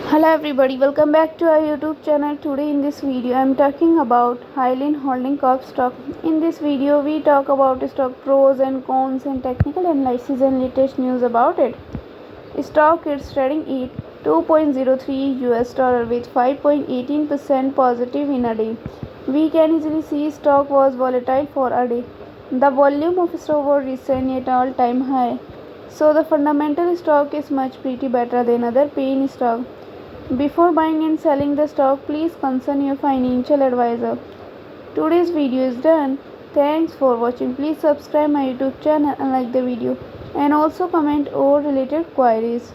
Hello everybody, welcome back to our YouTube channel. Today in this video I am talking about HYLN Holding Corp stock. In this video we talk about stock pros and cons and technical analysis and latest news about it. Stock is trading at $2.03 with 5.18% positive in a day. We can easily see stock was volatile for a day. The volume of stock was recent at all-time high. So the fundamental stock is much pretty better than other pain stock. Before buying and selling the stock, please consult your financial advisor. Today's video is done. Thanks for watching. Please subscribe my YouTube channel and like the video, and also comment all related queries.